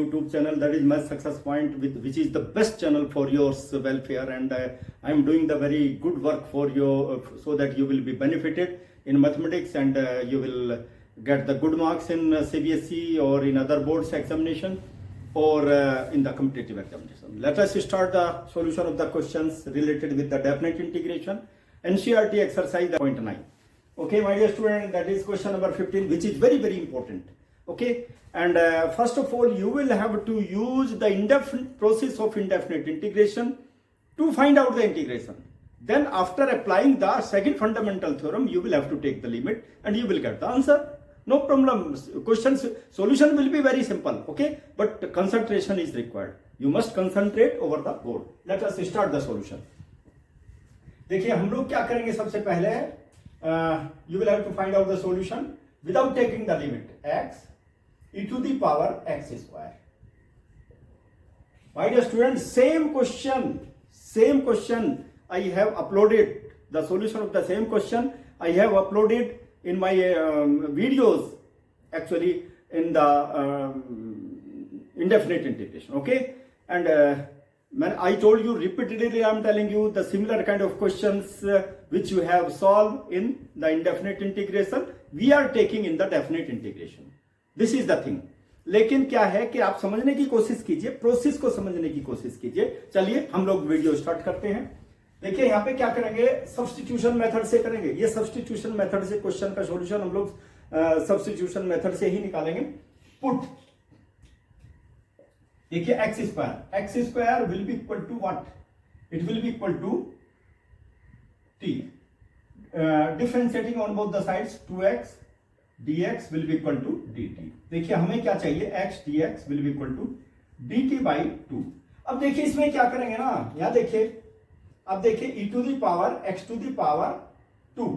YouTube channel. That is my success point, which is the best channel for your welfare, and I am doing the very good work for you, so that you will be benefited in mathematics, and you will get the good marks in CBSE or in other boards examination, or in the competitive examination. Let us start the solution of the questions related with the definite integration. NCERT exercise 0.9. Okay, my dear student, that is question number 15, which is very, very important. Okay, and first of all, you will have to use the indefinite process of indefinite integration to find out the integration. Then after applying the second fundamental theorem, you will have to take the limit and you will get the answer. No problem. Questions solution will be very simple. Okay, but concentration is required. You must concentrate over the board. Let us start the solution. देखिए हम लोग क्या करेंगे, सबसे पहले you will have to find out the solution without taking the limit x e to the power x square. My dear students, same question I have uploaded. The solution of the same question I have uploaded in my videos, actually in the indefinite integration. Okay, and I told you repeatedly, I am telling you the similar kind of questions which you have solved in the indefinite integration, we are taking in the definite integration. This is the thing. लेकिन क्या है कि आप समझने की कोशिश कीजिए, process को समझने की कोशिश कीजिए. चलिए हम लोग वीडियो स्टार्ट करते हैं. देखिए यहाँ पे क्या करेंगे, सब्स्टिट्यूशन मेथड से करेंगे. ये सब्स्टिट्यूशन मेथड से क्वेश्चन का सॉल्यूशन हम लोग सब्स्टिट्यूशन मेथड से ही निकालेंगे. पुट, देखिए x square will be equal to what, it will be equal to t. Differentiating on both the sides 2x dx will be equal to dt. देखिए हमें क्या चाहिए, x dx will be equal to dt by 2. अब देखिए इसमें क्या करेंगे ना, यहां देखिए, अब देखिए e to the power x to the power 2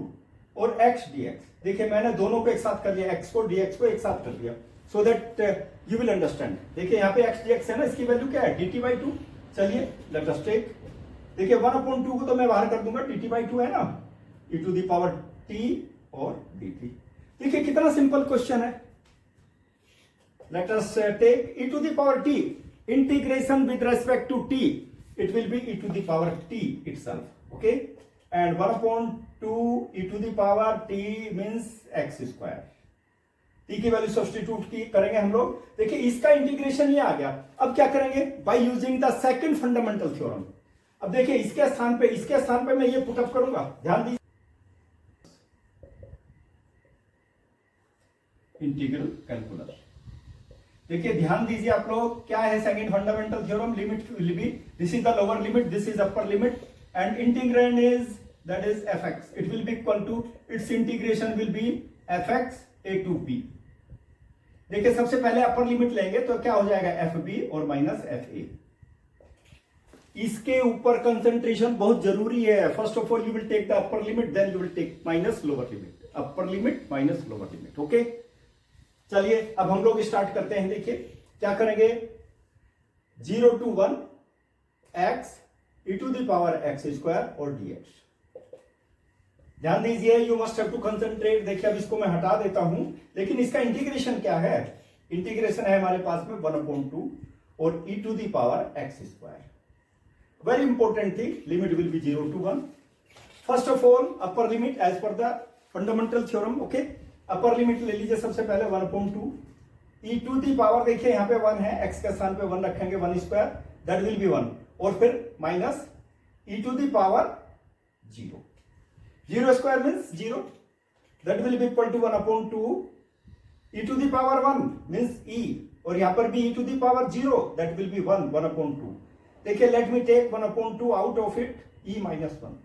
और x dx. देखिए मैंने दोनों को एक साथ कर लिया, x को dx को एक साथ कर लिया, so that you will understand. देखिए यहाँ पे x dx है ना, इसकी वैल्यू क्या है, dt by 2. चलिए let us take, देखिए 1/2 को तो मैं बाहर कर दूंगा, dt by 2 है ना, e to the power t और dt. देखिए कितना सिंपल क्वेश्चन है. let us take e to the power t, integration with respect to t, it will be e to the power t itself. Okay, and 1/2 e to the power t means x square. T की value substitute की करेंगे हम लोग. देखिए इसका integration ये आ गया. अब क्या करेंगे, bye using the second fundamental theorem. अब देखिए इसके स्थान पे मैं ये पुटअप करूंगा. ध्यान दीजिए, इंटीग्रल कैलकुलस. देखिए ध्यान दीजिए आप लोग, क्या है second fundamental theorem, limit will be, this is the lower limit, this is upper limit, and integrand is, that is fx. It will be equal to, its integration will be fx a to b. देखिए सबसे पहले upper limit लेंगे तो क्या हो जाएगा, fb और minus fa. इसके ऊपर कंसंट्रेशन बहुत जरूरी है. First of all you will take the upper limit, then you will take minus lower limit. Upper limit minus lower limit. Okay, चलिए अब हम लोग स्टार्ट करते हैं. देखिए क्या करेंगे, 0 to 1 x e to the power x square और dx. ध्यान दीजिए, you must have to concentrate. देखिए अब इसको मैं हटा देता हूं, लेकिन इसका इंटीग्रेशन क्या है, इंटीग्रेशन है हमारे पास में 1/2 और e to the power x square. Very important thing, limit will be 0 to 1. First of all upper limit as per the fundamental theorem. Okay, upper limit ले लीजिए सबसे पहले 1/2 e टू दी पावर. देखिए यहाँ पे 1 है, x के स्थान पे 1 रखेंगे, 1 स्क्वायर, दैट विल बी 1, और फिर minus e to the power 0. 0 square means 0, that will be equal to 1/2 e to the power 1 means e, और यहां पर भी e to the power 0, that will be 1/2. देखिए let me take 1/2 out of it, e minus 1.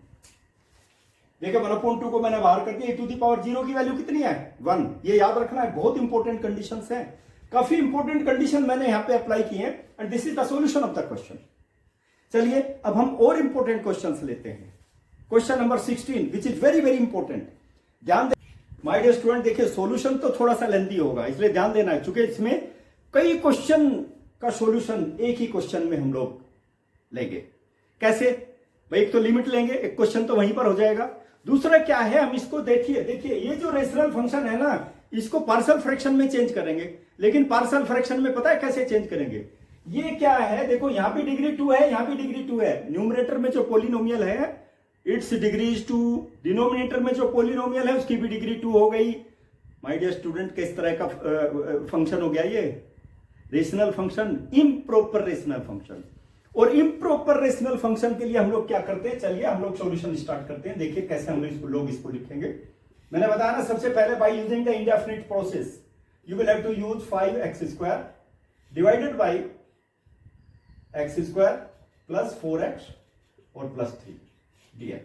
देखिए 1/2 को मैंने बाहर कर दिया, e to the power 0 की वैल्यू कितनी है, 1. ये याद रखना है, बहुत इंपॉर्टेंट कंडीशंस हैं, काफी इंपॉर्टेंट कंडीशन मैंने यहाँ पे अप्लाई की है, and this is the solution of the question. चलिए अब हम और इंपॉर्टेंट क्वेश्चंस लेते हैं. Question number 16 which is very very important. ध्यान दे माय डियर स्टूडेंट. देखिए सॉल्यूशन तो थोड़ा सा लेंथी होगा, इसलिए ध्यान देना है, क्योंकि इसमें कई क्वेश्चन का सॉल्यूशन एक ही क्वेश्चन में हम लोग लेंगे. कैसे भाई, एक तो लिमिट लेंगे, एक क्वेश्चन तो वहीं पर हो जाएगा. दूसरा क्या है, हम इसको देखिए ये जो रेशनल फंक्शन है ना, इसको पार्शियल फ्रैक्शन में चेंज करेंगे, लेकिन पार्शियल फ्रैक्शन में पता है कैसे चेंज करेंगे? ये क्या है, देखो यहां भी डिग्री 2 है, यहां भी डिग्री 2 है। न्यूमरेटर में जो पोलिनोमियल है इट्स डिग्री इज 2, डिनोमिनेटर में जो पोलिनोमियल है उसकी भी डिग्री 2 हो गई। माय डियर स्टूडेंट, किस तरह का फंक्शन हो गया ये? Rational function, improper rational function. और इम्प्रॉपर रेशनल फंक्शन के लिए हम लोग क्या करते हैं, चलिए हम लोग सॉल्यूशन स्टार्ट करते हैं। देखिए कैसे हम लोग इसको लिखेंगे। मैंने बताया ना, सबसे पहले by using the indefinite process you will have to use 5x² divided by x² plus 4x और plus 3 dx।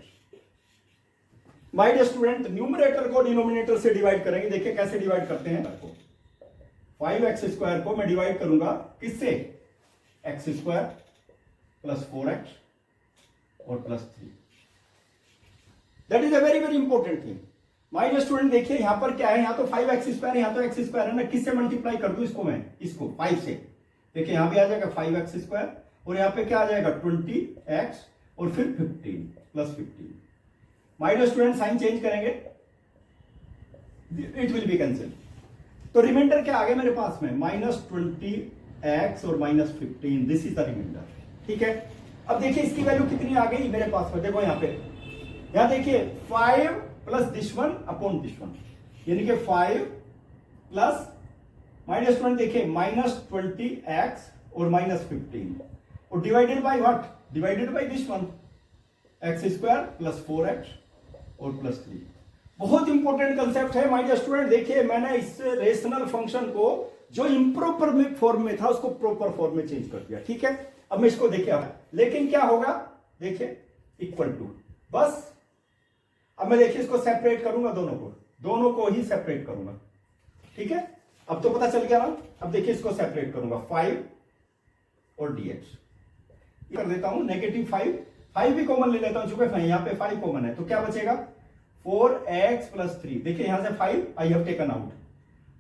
My dear student, numerator को डिनोमिनेटर से डिवाइड करेंगे। देखिए कैसे डिवाइड करते हैं। 5x² को मैं डिवाइड करूंगा किससे? x² प्लस 4x और plus 3। That is a very very important thing. My dear student, देखिए यहां पर क्या है, यहां तो 5x² है, यहां तो x² है ना। किससे मल्टीप्लाई कर दूं इसको मैं? इसको 5 से। देखिए यहां भी आ जाएगा 5x² और यहां पे क्या आ जाएगा 20x और फिर 15 plus 15। My dear student, sign change करेंगे, इट विल बी कैंसिल। तो रिमाइंडर क्या आ गया मेरे पास में? -20x और -15, दिस इज द रिमाइंडर। ठीक है, अब देखिए इसकी वैल्यू कितनी आ गई मेरे पास में। देखो यहां देखिए 5 plus this one upon this one, यानी कि 5 प्लस, माय डियर स्टूडेंट देखिए -20x और -15 और divided by what? Divided by this one x² plus 4x और प्लस 3। बहुत इंपॉर्टेंट कंसेप्ट है माय डियर स्टूडेंट। देखिए मैंने इस रेशनल फंक्शन को जो इम्प्रॉपर फॉर्म में था उसको प्रॉपर फॉर्म में चेंज कर दिया। ठीक है, अब मैं इसको देखिए, लेकिन क्या होगा? देखिए इक्वल टू, बस अब मैं देखिए इसको सेपरेट करूंगा, दोनों को ही सेपरेट करूंगा। ठीक है, अब तो पता चल गया ना। अब देखिए इसको सेपरेट करूंगा 5 और dx कर देता हूं -5, 5 भी कॉमन ले लेता हूं, चूंकि यहां पे 5 कॉमन है तो क्या बचेगा? 4x plus 3। देखिए यहां से 5 आई हैव टेकन आउट,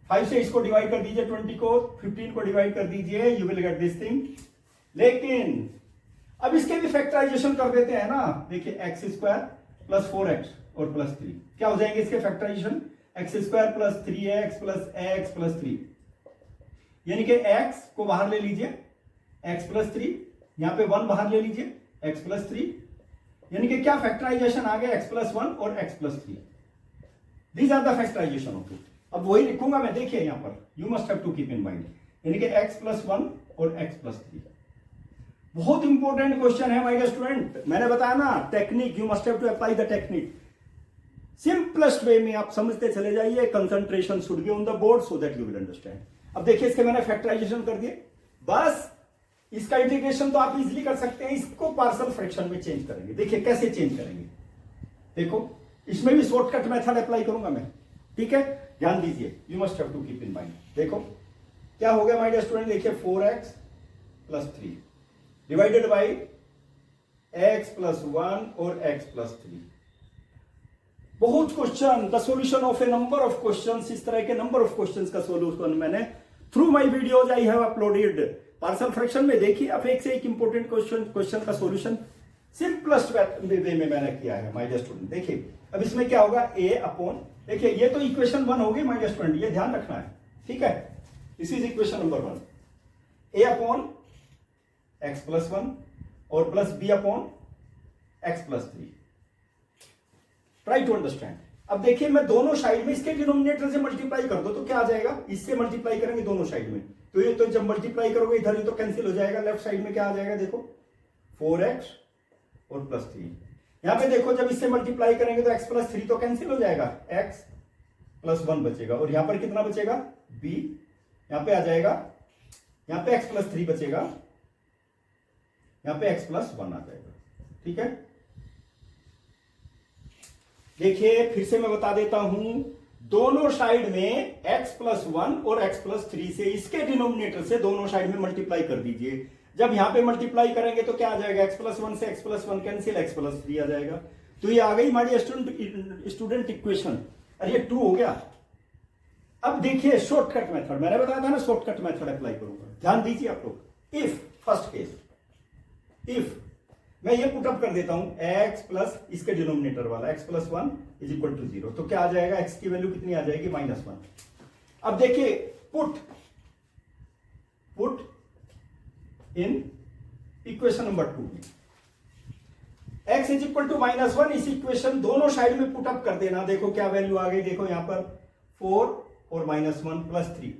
5 से इसको डिवाइड कर दीजिए, 20 को 15 को डिवाइड कर दीजिए, you will get this thing. लेकिन अब इसके भी फैक्टराइजेशन कर देते हैं ना। देखिए x² प्लस 4x और प्लस 3 क्या हो जाएंगे इसके factorisation? x² plus 3x plus x plus 3, यानी कि x को बाहर ले लीजिए, x प्लस 3, यहां पे 1 बाहर ले लीजिए, x प्लस 3, यानी कि क्या फैक्टराइजेशन आ गया? x प्लस 1 और x plus 3। These are the factorisation of it. अब वही लिखूंगा मैं, देखिए यहां पर you must have to keep in mind, यानी कि x प्लस 1 और x प्लस 3। बहुत इंपॉर्टेंट क्वेश्चन है माय डियर स्टूडेंट। मैंने बताया ना technique, you must have to apply the technique. Simplest way में आप समझते चले जाइए, concentration should be on the board so that you will understand. अब देखिए इसके मैंने फैक्टराइजेशन कर दिए, बस इसका इंटीग्रेशन तो आप इजीली कर सकते हैं, इसको पार्शियल फ्रैक्शन में चेंज करेंगे। देखिए कैसे चेंज करेंगे, देखो इसमें भी शॉर्टकट मेथड अप्लाई करूंगा मैं। ठीक है, ध्यान दीजिए, you must have to keep in mind. देखो क्या हो गया माय डियर स्टूडेंट, देखिए 4x plus 3 divided by x plus 1 और x प्लस 3। बहुत question, the solution of a number of questions, इस तरह के नंबर ऑफ क्वेश्चंस का सॉल्यूशन मैंने through my videos I have uploaded. Partial fraction में देखिए अब एक से एक इंपॉर्टेंट क्वेश्चन का सॉल्यूशन सिंपलेस्ट वे में मैंने किया है माय डियर स्टूडेंट। देखिए अब इसमें क्या होगा, a अपॉन, देखिए ये तो इक्वेशन 1 होगी माय डियर स्टूडेंट, ये ध्यान रखना है। ठीक है, this is equation number 1, a upon x plus 1 और plus b upon x plus 3। Try to understand. अब देखिए मैं दोनों साइड में इसके डिनोमिनेटर से मल्टीप्लाई कर दो तो क्या आ जाएगा? इससे मल्टीप्लाई करेंगे दोनों साइड में, तो ये तो जब मल्टीप्लाई करोगे इधर ही तो कैंसिल हो जाएगा। लेफ्ट साइड में क्या आ जाएगा? देखो 4x और प्लस 3। यहां पे देखो जब इससे मल्टीप्लाई करेंगे तो x प्लस 3 तो कैंसिल हो जाएगा, x प्लस 1 बचेगा और यहां पर कितना बचेगा? b, यहां पे आ जाएगा, यहां पे x प्लस 3 बचेगा, यहां पे x प्लस 1 आ जाएगा। ठीक है, देखिए फिर से मैं बता देता हूं, दोनों साइड में x प्लस 1 और x प्लस 3 से इसके डिनोमिनेटर से दोनों साइड में मल्टीप्लाई कर दीजिए। जब यहां पे मल्टीप्लाई करेंगे तो क्या आ जाएगा? x प्लस 1 से x plus 1 cancel, x plus 3 आ जाएगा। तो ये आ गई हमारी स्टूडेंट इक्वेशन। अरे ये 2 हो गया। अब देखिए शॉर्टकट मेथड, मैंने बताया था ना शॉर्टकट मेथड अप्लाई करूंगा, ध्यान दीजिए आप लोग। इफ फर्स्ट केस, इफ मैं ये पुटअप कर देता हूं x प्लस इसके डिनोमिनेटर वाला x plus 1 is equal to 0, तो क्या आ जाएगा? x की वैल्यू कितनी आ जाएगी? -1। अब देखिए पुट इन इक्वेशन नंबर 2 में x इज इक्वल टू -1, इस इक्वेशन दोनों साइड में पुट अप कर देना। देखो क्या वैल्यू आ गई, देखो यहां पर 4 और -1 +3।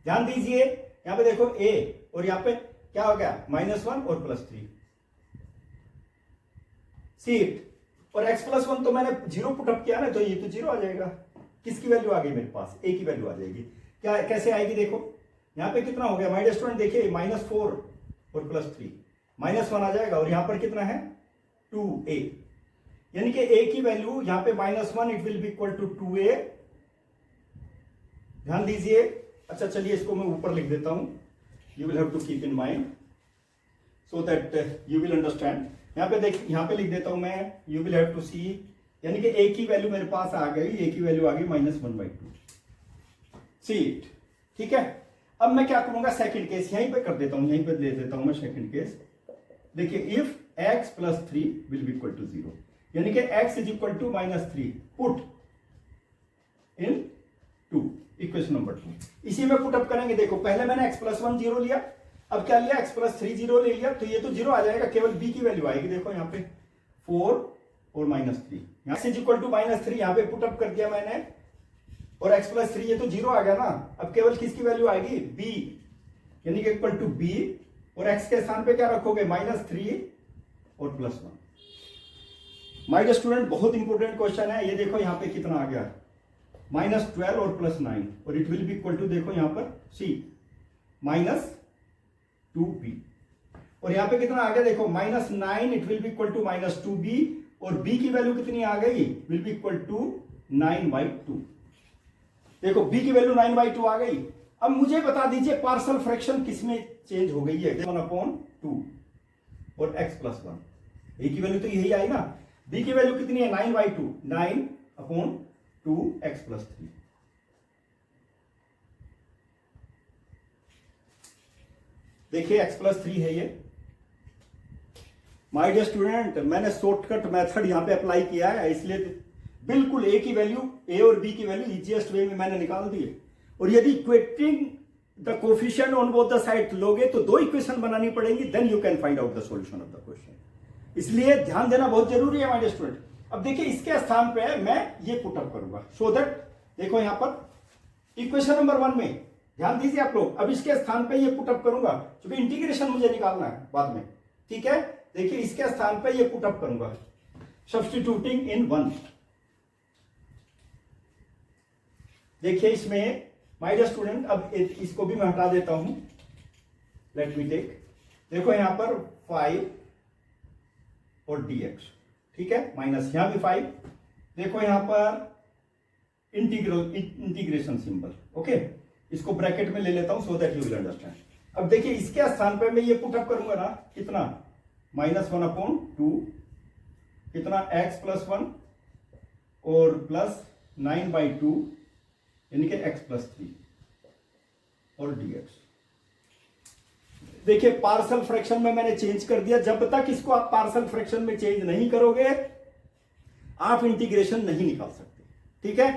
ध्यान दीजिए यहां पे देखो a और यहां पे क्या हो गया -1 और +3 सीट, और x +1 तो मैंने 0 पुट अप किया ना, तो ये तो 0 आ जाएगा। किसकी वैल्यू आ गई मेरे पास, a की वैल्यू आ जाएगी। क्या कैसे आएगी, देखो यहां पे कितना हो गया माय स्टूडेंट, देखिए -4 और +3 -1 आ जाएगा, और यहां पर कितना है 2a, यानी कि a की वैल्यू यहां पे -1 it will be equal to 2a। ध्यान दीजिए। अच्छा चलिए इसको मैं ऊपर लिख देता हूं, you will have to keep in mind so that you will understand. यहां पे देख, यहां पे लिख देता हूं मैं, you will have to see, यानी कि a की वैल्यू मेरे पास आ गई, a की वैल्यू आ गई -1/2 सी इट। ठीक है, अब मैं क्या करूंगा, सेकंड केस यहीं पे कर देता हूं, यहीं पे ले देता हूं मैं सेकंड केस। देखिए if x + 3 will be equal to 0, यानी कि x is equal to -3 put in 2 equation number 2। इसी में पुट अप करेंगे। देखो पहले मैंने x + 1 0 लिया, अब क्या लिया x + 3 0 ले लिया, तो ये तो 0 आ जाएगा, केवल b की वैल्यू आएगी। देखो यहाँ पे 4 और -3, x इज इक्वल टू -3 यहाँ पे पुट अप कर दिया मैंने, और x + 3 ये तो 0 आ गया ना, अब केवल किसकी वैल्यू आएगी b, यानी कि इक्वल टू b, और x के स्थान पे क्या रखोगे -3 और +1। माय स्टूडेंट बहुत इंपॉर्टेंट क्वेश्चन है ये। देखो यहाँ पे कितना आ गया -12 और +9, और it will be equal to, देखो यहाँ पर c -2b, और यहाँ पे कितना आ गया देखो -9 it will be equal to -2b, और b की वैल्यू कितनी आ गई, विल बी इक्वल टू 9/2। देखो b की वैल्यू 9/2 आ गई। अब मुझे बता दीजिए पार्शियल फ्रैक्शन किसमें चेंज हो गई है, 1/2 और x + 1, a की वैल्यू तो यही आई ना, b की वैल्यू कितनी है 9/2, 9/2 x + 3। देखिए x + 3 है ये। माय डियर स्टूडेंट मैंने शॉर्टकट मेथड यहां पे अप्लाई किया है, इसलिए बिल्कुल a की वैल्यू, a और b की वैल्यू इजीएस्ट वे में मैंने निकाल दी है। और यदि equating the coefficient on both the side लोगे तो 2 इक्वेशन बनानी पड़ेंगी, then you can find out the solution of the question. इसलिए ध्यान देना बहुत जरूरी है माय डियर स्टूडेंट। अब देखिए इसके स्थान पे मैं ये पुट अप करूंगा, सो दैट देखो यहां पर इक्वेशन नंबर 1 में ध्यान दीजिए आप लोग, अब इसके स्थान पे ये पुट अप करूंगा, क्योंकि इंटीग्रेशन मुझे निकालना है बाद में। ठीक है, देखिए इसके स्थान पे ये पुट अप करूंगा, सब्स्टिट्यूटिंग इन 1। देखिए इसमें माय डियर स्टूडेंट, अब इसको भी मैं हटा देता हूं, लेट मी टेक, देखो यहां पर 5 और dx, ठीक है, माइनस यहां भी 5, देखो यहां पर इंटीग्रेशन सिंबल, ओके, इसको ब्रैकेट में ले लेता हूं सो दैट यू विल अंडरस्टैंड। अब देखिए इसके स्थान पे मैं ये पुट अप करूंगा ना, कितना -1/2, कितना x + 1 और +9/2, यानी कि x + 3 और dx। देखिए पार्शियल फ्रैक्शन में मैंने चेंज कर दिया। जब तक इसको आप पार्शियल फ्रैक्शन में चेंज नहीं करोगे आप इंटीग्रेशन नहीं निकाल सकते। ठीक है,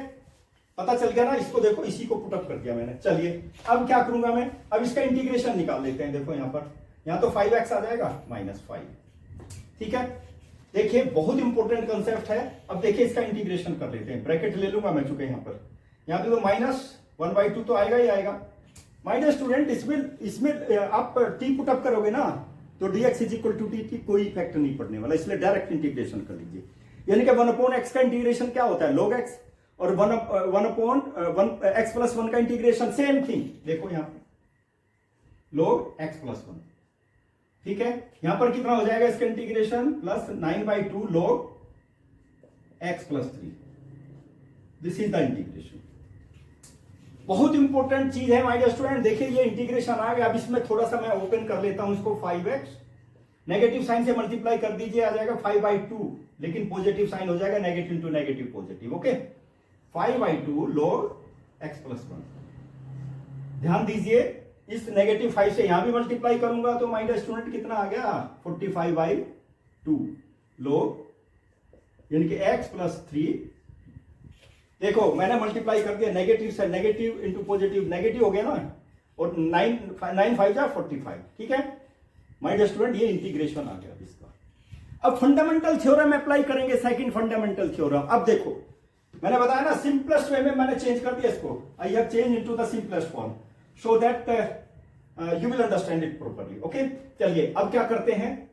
पता चल गया ना। इसको देखो, इसी को पुट अप कर दिया मैंने। चलिए अब क्या करूंगा मैं, अब इसका इंटीग्रेशन निकाल लेते हैं। देखो यहां तो 5x आ जाएगा -5। ठीक है, देखिए बहुत इंपॉर्टेंट कंसेप्ट है। अब देखिए इसका इंटीग्रेशन कर लेते हैं, ब्रैकेट ले लूंगा मैं, चूंकि यहां पे तो -1/2 तो आएगा ही आएगा। माय डियर स्टूडेंट इसमें आप t पुट अप करोगे ना, तो dx = dt कोई इफेक्ट नहीं पड़ने वाला, इसलिए डायरेक्ट इंटीग्रेशन कर लीजिए। यानी कि 1/x का इंटीग्रेशन क्या होता है, log x, और 1/x + 1 का इंटीग्रेशन सेम थिंग। देखो यहां पे log x + 1, ठीक है, यहां पर कितना हो जाएगा इसका integration, +9/2 log x + 3। This is the integration. बहुत इंपॉर्टेंट चीज है माय डियर स्टूडेंट। देखिए ये इंटीग्रेशन आ गया। अब इसमें थोड़ा सा मैं ओपन कर लेता हूं इसको, 5x नेगेटिव साइन से मल्टीप्लाई कर दीजिए, आ जाएगा 5/2, लेकिन पॉजिटिव साइन हो जाएगा, negative to negative positive, okay, 5/2 log x + 1। ध्यान दीजिए इस -5 से यहां भी मल्टीप्लाई करूंगा तो माय डियर स्टूडेंट कितना आ गया, 45/2 log, यानी कि x + 3 देखो मैंने मल्टीप्लाई कर दिया, नेगेटिव से नेगेटिव इंटू पॉजिटिव, नेगेटिव हो गया ना, और 9 5 जा 45, ठीक है माय डियर स्टूडेंट, ये इंटीग्रेशन आ गया इसका। अब फंडामेंटल थ्योरम अप्लाई करेंगे, सेकंड फंडामेंटल थ्योरम। अब देखो मैंने बताया ना सिंपलेस्ट वे में मैंने चेंज कर दिया इसको, I have change into the simplest form so that you will understand it properly. Okay चलिए अब क्या करते हैं,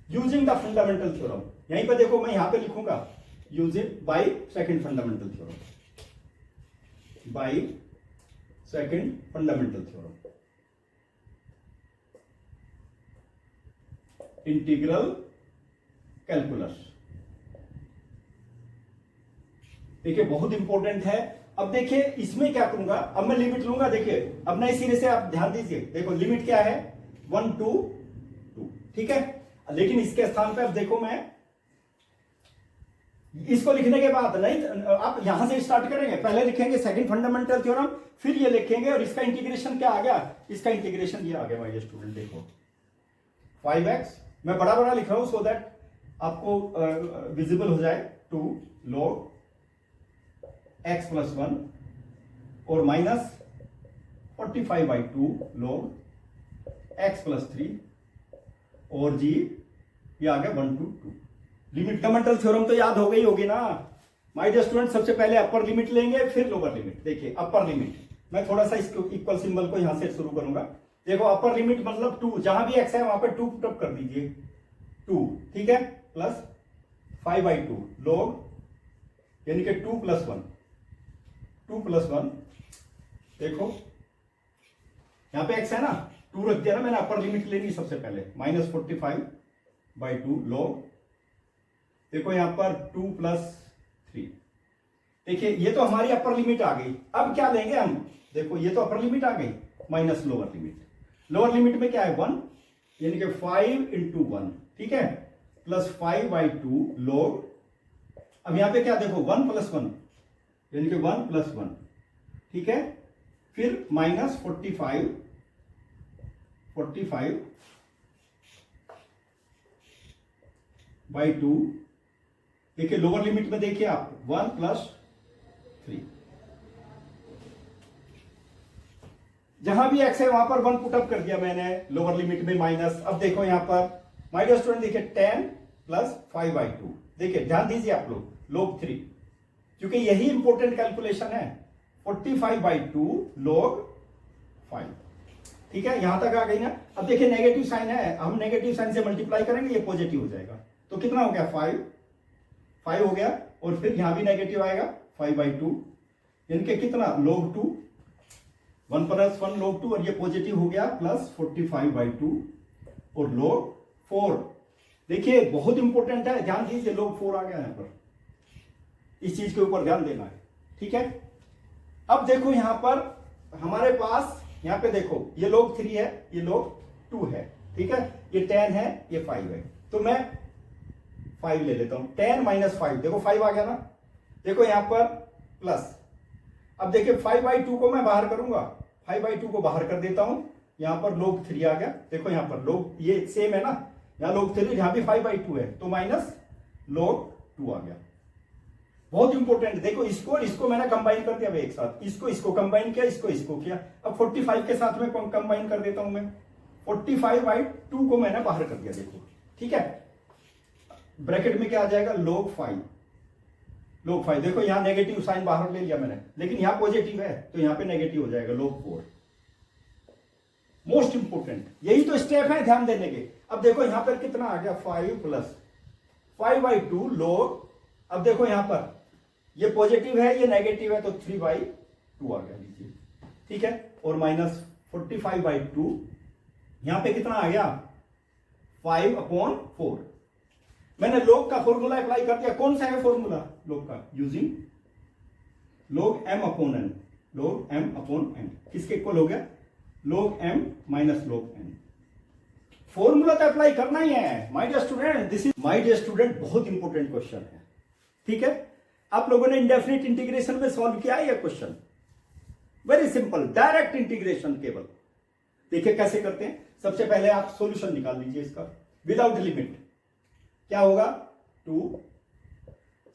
यूजिंग द फंडामेंटल थ्योरम। यहीं पे देखो मैं यहां पे लिखूंगा using by second fundamental theorem, by second fundamental theorem, integral calculus. देखिए बहुत इंपॉर्टेंट है। अब देखिए इसमें क्या करूंगा, अब मैं लिमिट लूंगा, देखिए अब नए सिरे से आप ध्यान दीजिए, देखो लिमिट क्या है 1 2 2, ठीक है। लेकिन इसके स्थान पे अब देखो मैं इसको लिखने के बाद नहीं, आप यहां से स्टार्ट करेंगे, पहले लिखेंगे सेकंड फंडामेंटल थ्योरम, फिर ये लिखेंगे, और इसका इंटीग्रेशन क्या आ गया, इसका इंटीग्रेशन ये आ गया माय स्टूडेंट, देखो 5x, मैं बड़ा बड़ा लिख रहा हूं सो दैट आपको विजिबल हो जाए, 2 log x प्लस 1 और माइनस 45/2 log x प्लस 3 और जी ये आ गया 1 to 2। लिमिट फंडामेंटल थ्योरम तो याद हो गई होगी ना माय डियर स्टूडेंट। सबसे पहले अपर लिमिट लेंगे फिर लोअर लिमिट। देखिए अपर लिमिट, मैं थोड़ा सा इसको इक्वल सिंबल को यहां से शुरू करूंगा। देखो अपर लिमिट मतलब 2, जहां भी x है वहां पे 2 पुटअप कर दीजिए, 2, ठीक है, प्लस 5/2 log यानी कि 2 + 1, 2 + 1, देखो यहां पे x है ना, 2 रख दिया ना मैंने, अपर लिमिट लेनी सबसे पहले, -45/2 log, देखो यहां पर 2 + 3। देखिए ये तो हमारी अपर लिमिट आ गई। अब क्या लेंगे हम, देखो ये तो अपर लिमिट आ गई minus lower limit. Lower limit में क्या है 1, यानी कि 5 × 1, ठीक है, प्लस 5/2 log, अब यहां पे क्या देखो 1 + 1 यानी कि 1 + 1, ठीक है, फिर माइनस 45/2, देखिए लोअर लिमिट में देखिए आप 1 + 3, जहां भी x है वहां पर 1 पुटअप कर दिया मैंने लोअर लिमिट में माइनस। अब देखो यहां पर माय डियर स्टूडेंट, देखिए 10 + 5/2, देखिए ध्यान दीजिए आप लोग, log 3, क्योंकि यही इंपॉर्टेंट कैलकुलेशन है, 45/2 log 5, ठीक है, यहां तक आ गई ना। अब देखिए नेगेटिव साइन है, हम नेगेटिव साइन से मल्टीप्लाई करेंगे, ये पॉजिटिव हो जाएगा, तो कितना हो गया 5 हो गया, और फिर यहां भी नेगेटिव आएगा 5/2, यानी कि कितना log 2, 1 + 1 log 2, और ये पॉजिटिव हो गया प्लस 45/2 और log 4। देखिए बहुत इंपॉर्टेंट है, ध्यान दीजिए, log 4 आ गया यहां पर, इस चीज के ऊपर ध्यान देना है, ठीक है। अब देखो यहां पर हमारे पास, यहां पे देखो ये log 3 है, ये log 2 है, ठीक है, ये 10 है, ये 5 है, तो मैं 5 ले लेता हूं, 10 - 5, देखो 5 आ गया ना, देखो यहां पर प्लस, अब देखिए 5/2 को मैं बाहर करूंगा, 5/2 को बाहर कर देता हूं, यहां पर log 3 आ गया, देखो यहां पर log ये सेम है ना, यहां log 3, यहां भी 5/2 है, तो माइनस log 2 आ गया। बहुत इंपॉर्टेंट, देखो इसको और इसको मैंने कंबाइन कर दिया एक साथ, इसको कंबाइन किया, इसको किया, अब 45 के साथ में कंबाइन कर देता हूं मैं, 45/2 को मैंने बाहर कर दिया, देखो, ठीक है, ब्रैकेट में क्या आ जाएगा log 5, देखो यहां नेगेटिव साइन बाहर ले लिया मैंने, लेकिन यहां पॉजिटिव है तो यहां पे नेगेटिव हो जाएगा log 4। मोस्ट इंपोर्टेंट यही तो स्टेप है ध्यान देने के। अब देखो यहां पर कितना आ गया 5 + 5/2 log, अब देखो यहां पर ये पॉजिटिव है, ये नेगेटिव है, तो 3/2 आ गया, लीजिए, ठीक है, और माइनस 45/2, यहां पे कितना आ गया 5/4। मैंने log का फॉर्मूला अप्लाई कर दिया, कौन सा है फॉर्मूला log का, using log m/n, log m/n किसके इक्वल हो गया, log m - log n। Formula तो अप्लाई करना ही है my dear student, this is my dear student, बहुत इंपॉर्टेंट क्वेश्चन है, ठीक है। आप लोगों ने इंडेफिनिट इंटीग्रेशन में सॉल्व किया है ये question, very simple, direct integration केवल। देखिए कैसे करते हैं, सबसे पहले आप सॉल्यूशन निकाल लीजिए इसका विदाउट लिमिट, क्या होगा 2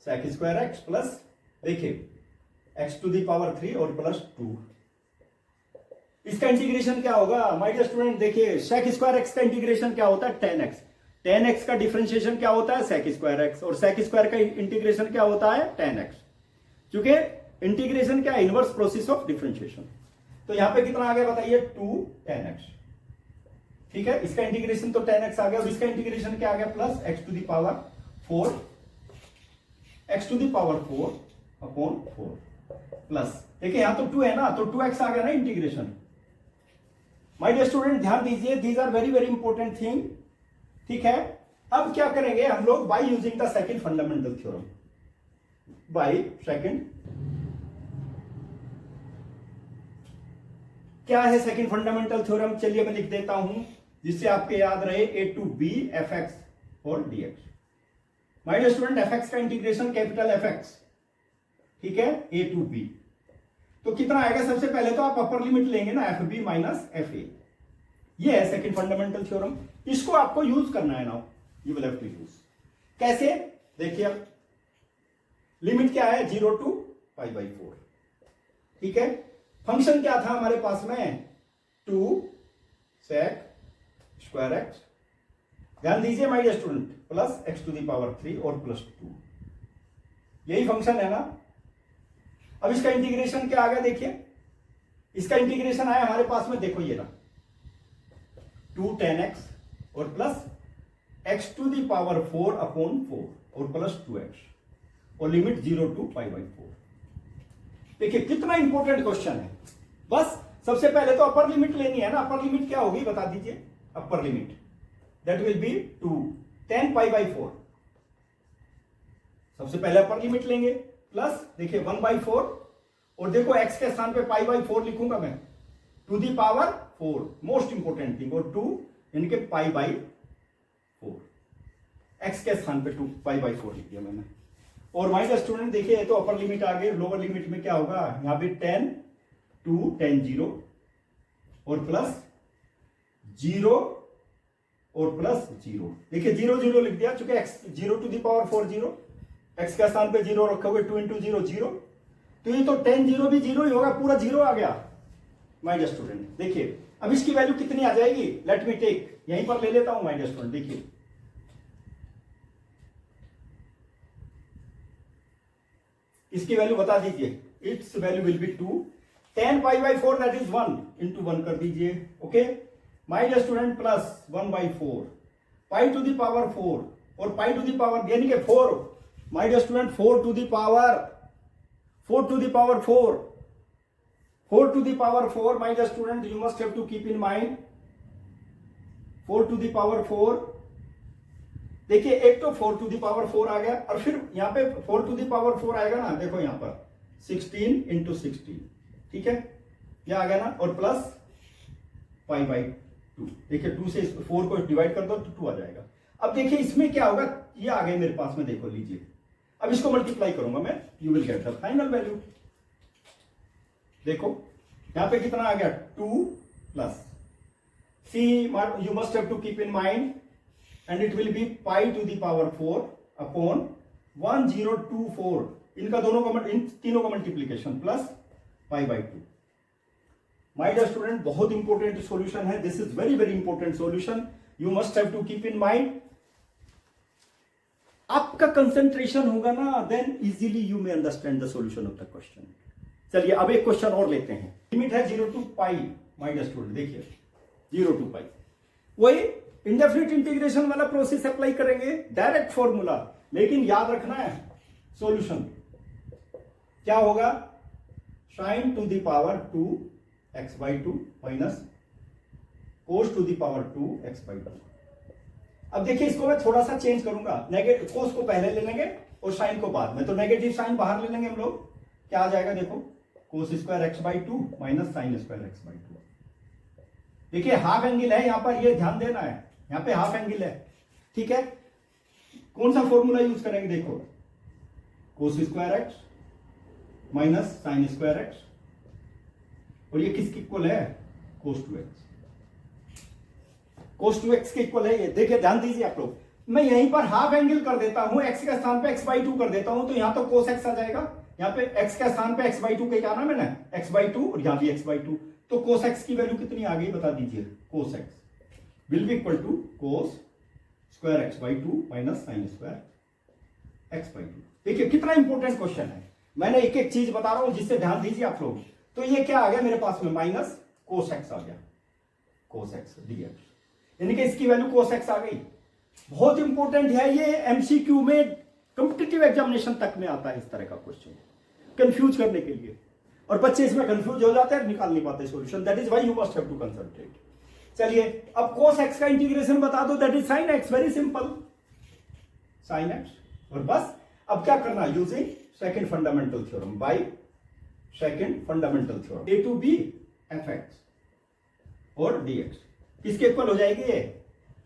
sec² x प्लस, देखिए एक्स टू दी पावर 3 और प्लस 2। इसका इंटीग्रेशन क्या होगा माय डियर स्टूडेंट, देखिए सेक स्क्वायर एक्स का इंटीग्रेशन क्या होता है 10x, 10x का डिफरेंशिएशन क्या होता है सेक स्क्वायर एक्स, और सेक स्क्वायर का इंटीग्रेशन क्या होता है 10x, क्योंकि इंटीग्रेशन क्या इनवर्स प्रोसेस ऑफ डिफरेंशिएशन। तो यहां पे कितना आ गया बताइए 2 10x, ठीक है। इसका इंटीग्रेशन तो 10x आ गया, और इसका इंटीग्रेशन क्या आ गया plus x to the power 4, x to the power 4 upon 4 plus, देखिए यहां तो 2 है ना, तो 2x आ गया ना इंटीग्रेशन। माय डियर स्टूडेंट ध्यान दीजिए, these are very very important thing, ठीक है। अब क्या करेंगे हम लोग by using the second fundamental theorem, by second, क्या है सेकंड फंडामेंटल थ्योरम, चलिए मैं लिख देता हूं जिससे आपके याद रहे a टू b fx और dx। My dear student fx का इंटीग्रेशन कैपिटल fx, ठीक है, a टू b, तो कितना आएगा, सबसे पहले तो आप अपर लिमिट लेंगे ना fb माइनस fa, ये है सेकंड फंडामेंटल थ्योरम। इसको आपको यूज करना है now, you will have to use. कैसे, देखिए लिमिट क्या है 0 टू π/4, ठीक है। फंक्शन क्या था हमारे पास में 2 sec स्क्वायर एक्स, ध्यान दीजिए my dear student, plus x to the power 3 और प्लस 2, यही फंक्शन है ना। अब इसका इंटीग्रेशन क्या आ गया, देखिए इसका इंटीग्रेशन आया हमारे पास में, देखो ये ना 2 10x और plus x to the power 4 upon 4 और प्लस 2x और लिमिट 0 टू π/4। देखिए कितना इंपॉर्टेंट क्वेश्चन है। बस सबसे पहले तो अपर लिमिट लेनी है ना, अपर लिमिट क्या होगी बता दीजिए, upper limit that will be 2 10 π/4, सबसे पहले अपर लिमिट लेंगे, प्लस देखिए 1/4, और देखो x के स्थान पे π/4 लिखूंगा मैं, to the power 4, most important thing, और 2 यानी कि π/4, x के स्थान पे 2 π/4 लिख दिया मैंने। और माय डियर स्टूडेंट देखिए तो अपर लिमिट आ गई, लोअर लिमिट में क्या होगा, यहां पे 10 2 10 0 और प्लस 0 और प्लस 0, देखिए 0 0 लिख दिया, चूंकि x 0 to the power 4 0, x के स्थान पे 0 रखे हुए, 2 इंटू 0 0, तो ये तो 10 0 भी 0 ही होगा, पूरा 0 आ गया माय डियर स्टूडेंट। देखिए अब इसकी वैल्यू कितनी आ जाएगी, लेट मी टेक, यहीं पर ले लेता हूं माय डियर स्टूडेंट, देखिए इसकी वैल्यू बता दीजिए, it's value will be 2 10 π/4 that is 1 into 1 कर दीजिए, okay my dear student, plus 1/4 pi to the power 4 और पाई टू दी पावर यानी कि 4, my dear student 4 to the power 4 to the power 4 4 to the power 4, my dear student you must have to keep in mind 4 to the power 4, देखिए एक तो 4 to the power 4 आ गया, और फिर यहां पे 4 टू दी पावर 4 आएगा ना, देखो यहां पर 16 इंटू 16, ठीक है, यह आ गया ना, और प्लस π/2, देखिए 2 से 4 को डिवाइड कर दो तो 2 आ जाएगा। अब देखिए इसमें क्या होगा, ये आ गए मेरे पास में, देखो लीजिए, अब इसको मल्टीप्लाई करूंगा मैं, you will get the final value. देखो यहां पे कितना आ गया 2 plus c, you must have to keep in mind, and it will be pi to the power 4 upon 1024, इनका दोनों का इन तीनों का multiplication plus π/2। My dear student बहुत इंपॉर्टेंट सॉल्यूशन है, this is very very important solution, you must have to keep in mind. आपका concentration होगा ना, then easily you may understand the solution of the question. चलिए अब एक question और लेते हैं, लिमिट है 0 टू π, माय डियर स्टूडेंट देखिए 0 टू π, वही इंडेफिनिट इंटीग्रेशन वाला प्रोसेस अप्लाई करेंगे, डायरेक्ट फॉर्मूला, लेकिन याद रखना है सॉल्यूशन क्या होगा, sine to the power 2 x/2 minus cos to the power 2 x/2। अब देखिए इसको मैं थोड़ा सा चेंज करूंगा, नेगेटिव कोस को पहले ले लेंगे और साइन को बाद में, तो नेगेटिव साइन बाहर ले लेंगे हम लोग, क्या आ जाएगा देखो cos square x/2 minus sine square x/2। देखिए हाफ एंगल है यहां पर, ये ध्यान देना है, यहां पे हाफ एंगल है, ठीक है। कौन सा फॉर्मूला यूज करेंगे, देखो cos square x minus sine square x, और ये किसके इक्वल है, कोस 2x, कोस 2x के इक्वल है ये। देखिए ध्यान दीजिए आप लोग, मैं यहीं पर हाफ एंगल कर देता हूं, x के स्थान पे x/2 कर देता हूं, तो यहां तो कोस x आ जाएगा, यहाँ पे x का स्थान पे x/2 के क्या नाम है ना, x/2 और यहाँ भी x/2, तो cos x की वैल्यू कितनी आ गई बता दीजिए। cos x will be equal to cos square x/2 minus sine square x/2। देखिए कितना इंपॉर्टेंट क्वेश्चन है, मैंने एक एक चीज बता रहा हूं जिससे ध्यान दीजिए आप लोग। तो ये क्या आ गया मेरे पास में, माइनस cos x आ गया, cos x dx, यानी कि इसकी वैल्यू cos x आ गई। बहुत इंपॉर्टेंट है ये, एमसीक्यू में कॉम्पिटिटिव एग्जामिनेशन तक में आता है इस तरह का क्वेश्चन, कंफ्यूज करने के लिए, और बच्चे इसमें कंफ्यूज हो जाते हैं, निकाल नहीं पाते solution. That is why you must have to concentrate. चलिए अब cos x का इंटीग्रेशन बता दो, that is sin x, very simple, sin x। और बस अब क्या करना, using second fundamental theorem, by second fundamental theorem, a to b fx और dx किसके इक्वल हो जाएगी ये,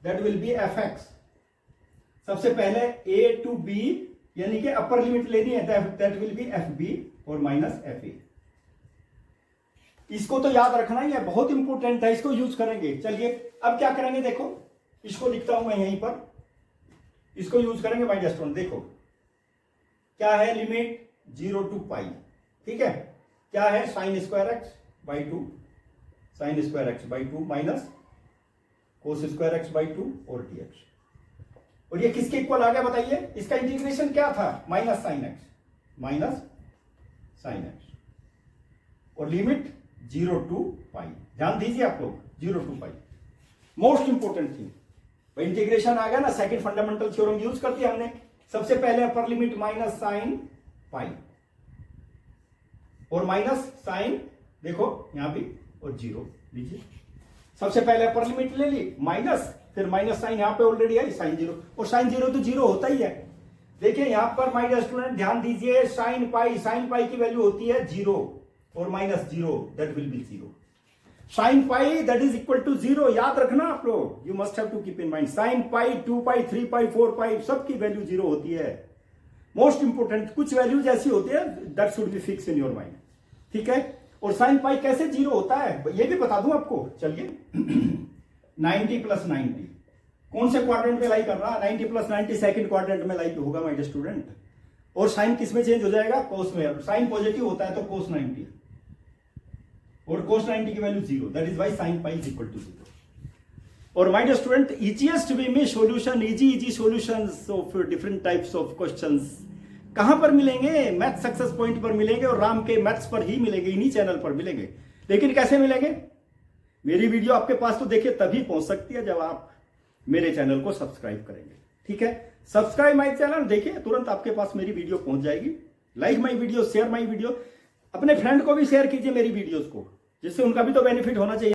दैट विल बी fx। सबसे पहले a टू b यानी कि अपर लिमिट लेनी है, दैट विल बी fb और माइनस fa। इसको तो याद रखना ही है, बहुत इंपॉर्टेंट है, इसको यूज करेंगे। चलिए अब क्या करेंगे, देखो इसको लिखता हूं मैं यहीं पर, इसको यूज करेंगे बाय स्टूडेंट। देखो क्या है, लिमिट 0 टू पाई, ठीक है, क्या है sine square x by 2, sine square x by 2 minus cos square x by 2 और dx। और ये किसके इक्वल आ गया बताइए, इसका इंटीग्रेशन क्या था, minus sine x, minus sine x, और लिमिट 0 टू पाई। ध्यान दीजिए आप लोग, 0 to pi most important thing. Integration आ गया ना, सेकंड फंडामेंटल थ्योरम यूज कर दिया हमने। सबसे पहले अपर लिमिट माइनस साइन पाई और माइनस साइन, देखो यहां भी, और 0 लीजिए। सबसे पहले अपर लिमिट ले ली माइनस, फिर माइनस साइन यहां पे ऑलरेडी है साइन 0, और साइन 0 तो 0 होता ही है। देखिए यहां पर माय स्टूडेंट ध्यान दीजिए, साइन पाई की वैल्यू होती है 0 और minus 0, that will be 0। Sine pi that is equal to 0, याद रखना आप लोग, you must have to keep in mind. Sine pi, 2 pi, 3 pi, 4 pi, सबकी वैल्यू 0 होती है। मोस्ट इंपोर्टेंट, कुछ वैल्यूज ऐसी होती है that should be fix in your mind, ठीक है। और साइन पाई कैसे 0 होता है ये भी बता दूं आपको। चलिए 90 प्लस 90 कौन से क्वाड्रेंट में लाई कर रहा है, 90 प्लस 90 सेकंड क्वाड्रेंट में लाई होगा माय स्टूडेंट। और साइन किस में चेंज हो जाएगा, कोस में। साइन पॉजिटिव होता है तो कोस 90, और कोस 90 की value 0, that is why sine pi is equal to 0। और my dear student, easiest way में solution, easy solutions of different types of questions कहां पर मिलेंगे, मैथ सक्सेस पॉइंट पर मिलेंगे, और राम के मैथ्स पर ही मिलेंगे, इन्हीं चैनल पर मिलेंगे। लेकिन कैसे मिलेंगे, मेरी वीडियो आपके पास तो देखिए तभी पहुंच सकती है जब आप मेरे चैनल को सब्सक्राइब करेंगे, ठीक है। सब्सक्राइब माय चैनल, देखिए तुरंत आपके पास मेरी वीडियो पहुंच जाएगी। Like my video, share my video, अपने फ्रेंड को भी शेयर कीजिए मेरी वीडियोस को, जिससे उनका भी तो बेनिफिट होना चाहिए।